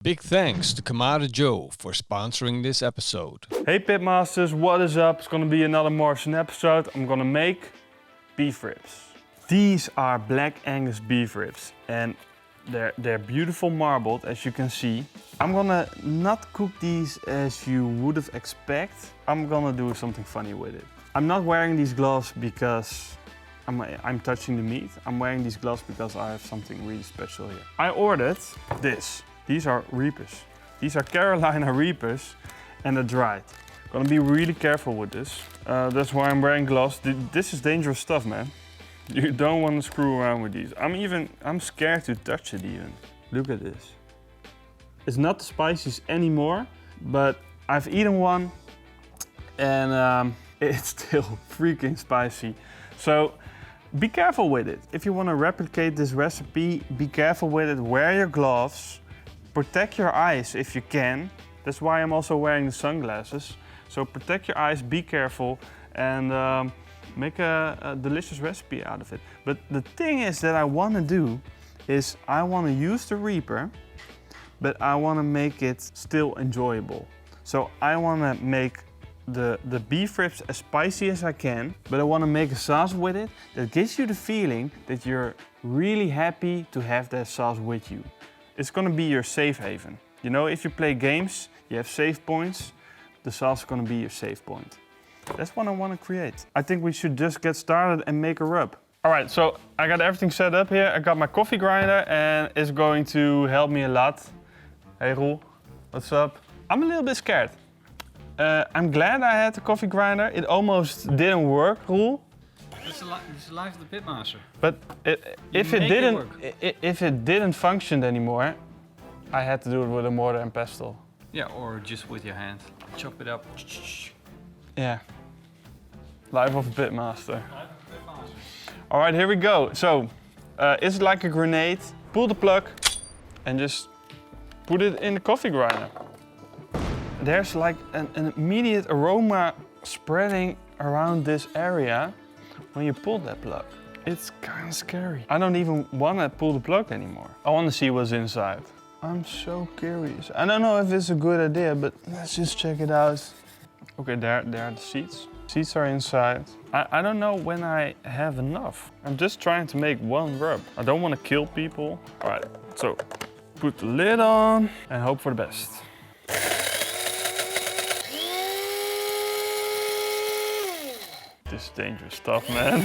Big thanks to Kamado Joe for sponsoring this episode. Hey Pitmasters, what is up? It's gonna be another Martian episode. I'm gonna make beef ribs. These are Black Angus beef ribs and they're beautiful marbled, as you can see. I'm gonna not cook these as you would have expect. I'm gonna do something funny with it. I'm not wearing these gloves because I'm touching the meat. I'm wearing these gloves because I have something really special here. I ordered this. These are Reapers. These are Carolina Reapers and they're dried. Gonna be really careful with this. That's why I'm wearing gloves. This is dangerous stuff, man. You don't want to screw around with these. I'm scared to touch it even. Look at this. It's not the spiciest anymore, but I've eaten one and it's still freaking spicy. So be careful with it. If you want to replicate this recipe, be careful with it. Wear your gloves. Protect your eyes if you can. That's why I'm also wearing the sunglasses. So protect your eyes, be careful, and make a delicious recipe out of it. But the thing is that I want to do is I want to use the Reaper, but I want to make it still enjoyable. So I want to make the beef ribs as spicy as I can, but I want to make a sauce with it that gives you the feeling that you're really happy to have that sauce with you. It's gonna be your safe haven. You know, if you play games, you have save points, the sauce is gonna be your save point. That's what I wanna create. I think we should just get started and make a rub. All right, so I got everything set up here. I got my coffee grinder and it's going to help me a lot. Hey Roel, what's up? I'm a little bit scared. I'm glad I had the coffee grinder. It almost didn't work, Roel. It's the life of the Pitmaster. But if it didn't function anymore, I had to do it with a mortar and pestle. Yeah, or just with your hand. Chop it up. Yeah. Life of a Pitmaster. All right, here we go. So, it's like a grenade. Pull the plug and just put it in the coffee grinder. There's like an immediate aroma spreading around this area when you pull that plug. It's kind of scary. I don't even want to pull the plug anymore. I want to see what's inside. I'm so curious. I don't know if it's a good idea, but let's just check it out. Okay, there are the seeds. Seeds are inside. I don't know when I have enough. I'm just trying to make one rub. I don't want to kill people. All right, so put the lid on and hope for the best. This is dangerous stuff, man.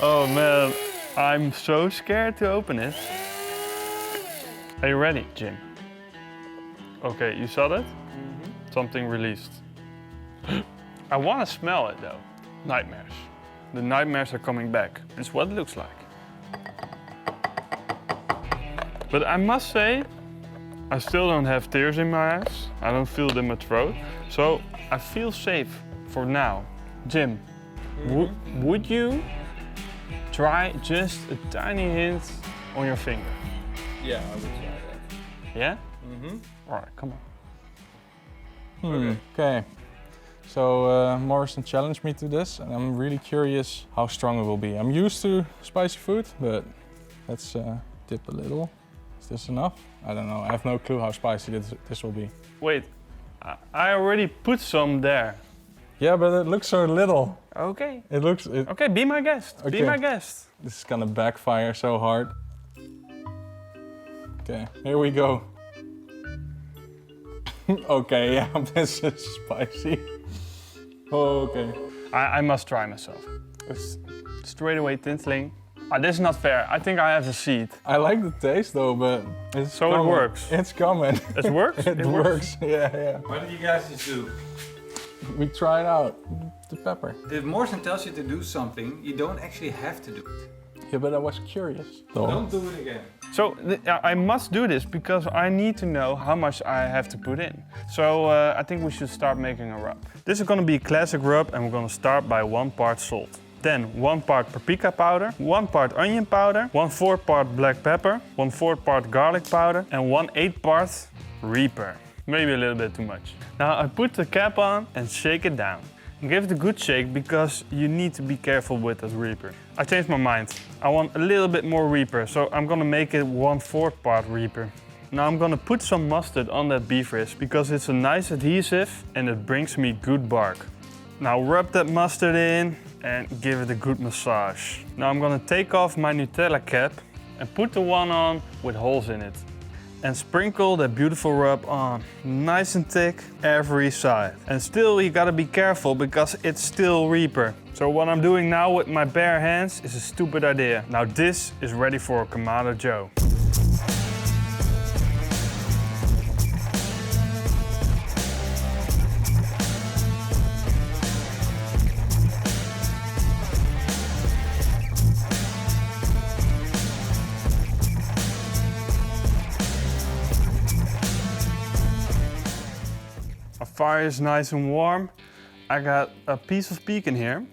Oh man, I'm so scared to open it. Are you ready, Jim? Okay, you saw that? Mm-hmm. Something released. I want to smell it though. Nightmares. The nightmares are coming back. It's what it looks like. But I must say, I still don't have tears in my eyes. I don't feel it in my throat. So I feel safe for now. Jim, would you try just a tiny hint on your finger? Yeah, I would try that. Yeah? Mm-hmm. All right, come on. Okay. So Morrison challenged me to this and I'm really curious how strong it will be. I'm used to spicy food, but let's dip a little. Is this enough? I don't know. I have no clue how spicy this will be. Wait, I already put some there. Yeah, but it looks so little. Okay. Okay, be my guest. Okay. Be my guest. This is gonna backfire so hard. Okay, here we go. Okay, yeah, this is spicy. Okay. I must try myself. It's straight away tinsling. This is not fair. I think I have a seed. I like the taste though, but it's so coming. It works. It's coming. It works? It works. Yeah. What did you guys just do? We tried out the pepper. If Morrison tells you to do something, you don't actually have to do it. Yeah, but I was curious. So. Don't do it again. So I must do this because I need to know how much I have to put in. So I think we should start making a rub. This is going to be a classic rub and we're going to start by 1 part salt. Then 1 part paprika powder, 1 part onion powder, 1/4 part black pepper, 1/4 part garlic powder and 1/8 part Reaper. Maybe a little bit too much. Now I put the cap on and shake it down. And give it a good shake because you need to be careful with that Reaper. I changed my mind. I want a little bit more Reaper, so I'm gonna make it 1/4 part Reaper. Now I'm gonna put some mustard on that beef ribs because it's a nice adhesive and it brings me good bark. Now rub that mustard in and give it a good massage. Now I'm gonna take off my Nutella cap and put the one on with holes in it. And sprinkle that beautiful rub on, nice and thick, every side. And still you gotta be careful because it's still Reaper. So what I'm doing now with my bare hands is a stupid idea. Now this is ready for Kamado Joe. Our fire is nice and warm. I got a piece of pecan here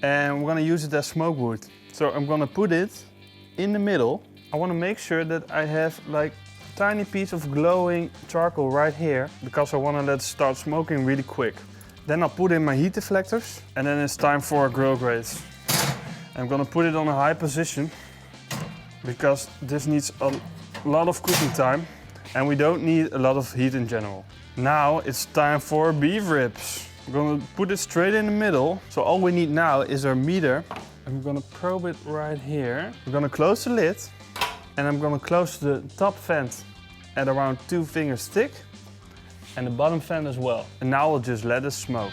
and we're gonna use it as smoke wood. So I'm gonna put it in the middle. I wanna make sure that I have like a tiny piece of glowing charcoal right here because I wanna let it start smoking really quick. Then I'll put in my heat deflectors and then it's time for a grill grates. I'm gonna put it on a high position because this needs a lot of cooking time and we don't need a lot of heat in general. Now it's time for beef ribs. I'm gonna put it straight in the middle. So all we need now is our meter. I'm gonna probe it right here. We're gonna close the lid and I'm gonna close the top vent at around 2 fingers thick and the bottom vent as well. And now we'll just let it smoke.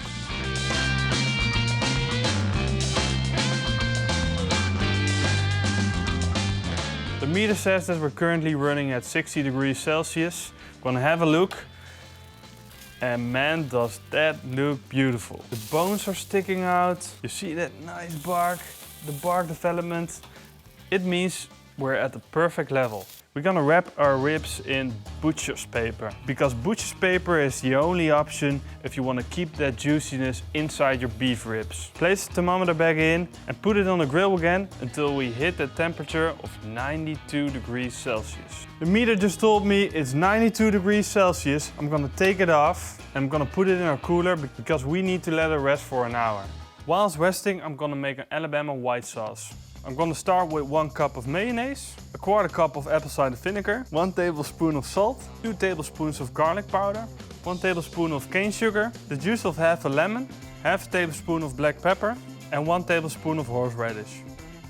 The meter says that we're currently running at 60 degrees Celsius. I'm gonna have a look. And man, does that look beautiful. The bones are sticking out. You see that nice bark, the bark development. It means we're at the perfect level. We're gonna wrap our ribs in butcher's paper because butcher's paper is the only option if you want to keep that juiciness inside your beef ribs. Place the thermometer back in and put it on the grill again until we hit the temperature of 92 degrees Celsius. The meter just told me it's 92 degrees Celsius. I'm gonna take it off and I'm gonna put it in our cooler because we need to let it rest for an hour. While it's resting, I'm gonna make an Alabama white sauce. I'm gonna start with 1 cup of mayonnaise, a 1/4 cup of apple cider vinegar, 1 tablespoon of salt, 2 tablespoons of garlic powder, 1 tablespoon of cane sugar, the juice of half a lemon, half a tablespoon of black pepper, and 1 tablespoon of horseradish.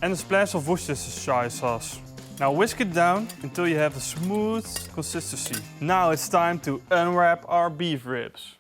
And a splash of Worcestershire sauce. Now whisk it down until you have a smooth consistency. Now it's time to unwrap our beef ribs.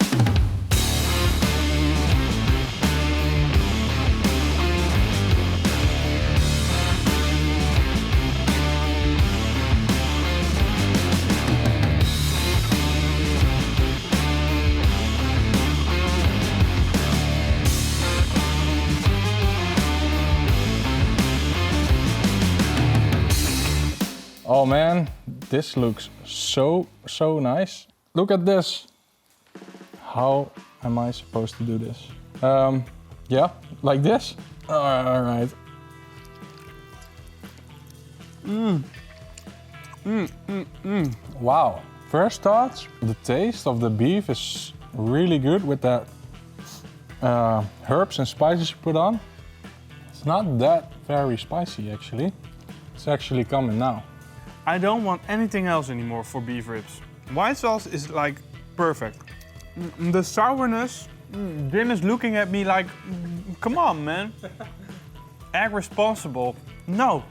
Oh man, this looks so nice. Look at this. How am I supposed to do this? Yeah, like this? All right. Wow. First thoughts, the taste of the beef is really good with that herbs and spices you put on. It's not that very spicy actually. It's actually coming now. I don't want anything else anymore for beef ribs. White sauce is like perfect. The sourness, Jim is looking at me like, come on man. Act responsible. No,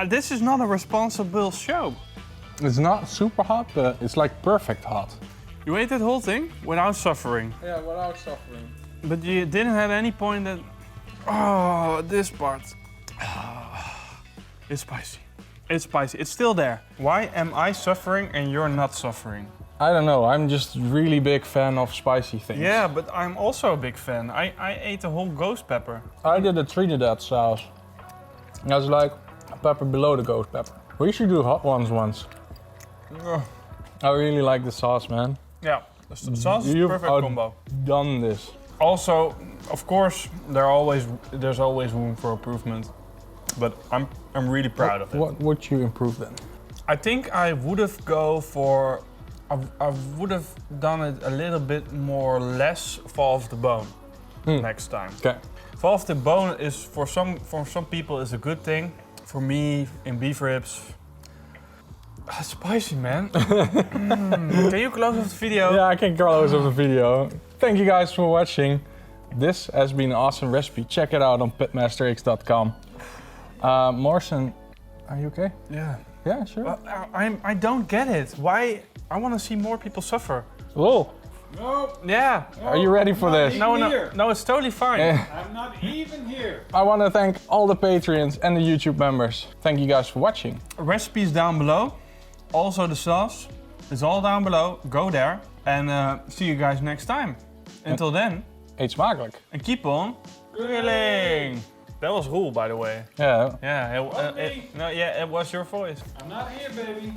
this is not a responsible show. It's not super hot, but it's like perfect hot. You ate that whole thing without suffering. Yeah, without suffering. But you didn't have any point that, oh, this part. It's spicy. It's spicy, it's still there. Why am I suffering and you're not suffering? I don't know, I'm just really big fan of spicy things. Yeah, but I'm also a big fan. I ate a whole ghost pepper. I did a Trinidad sauce. That's like a pepper below the ghost pepper. We should do hot ones once. I really like the sauce, man. Yeah, the sauce is a perfect combo. Done this. Also, of course, there's always room for improvement. But I'm really proud of it. What would you improve then? I think I would have I would have done it a little bit more less fall off the bone next time. Okay. Fall off the bone is for some people is a good thing. For me in beef ribs, That's spicy, man. Can you close off the video? Yeah, I can close off the video. Thank you guys for watching. This has been an awesome recipe. Check it out on pitmasterx.com. Morrison, are you okay? Yeah. Yeah, sure. I don't get it. Why? I want to see more people suffer. Whoa, No, Yeah. are you ready for this? No, it's totally fine. I'm not even here. I want to thank all the Patreons and the YouTube members. Thank you guys for watching. Recipes down below. Also the sauce is all down below. Go there and see you guys next time. Until then, Eet smakelijk. and keep on grilling. That was Roel, by the way. Yeah. Yeah, it was your voice. I'm not here, baby.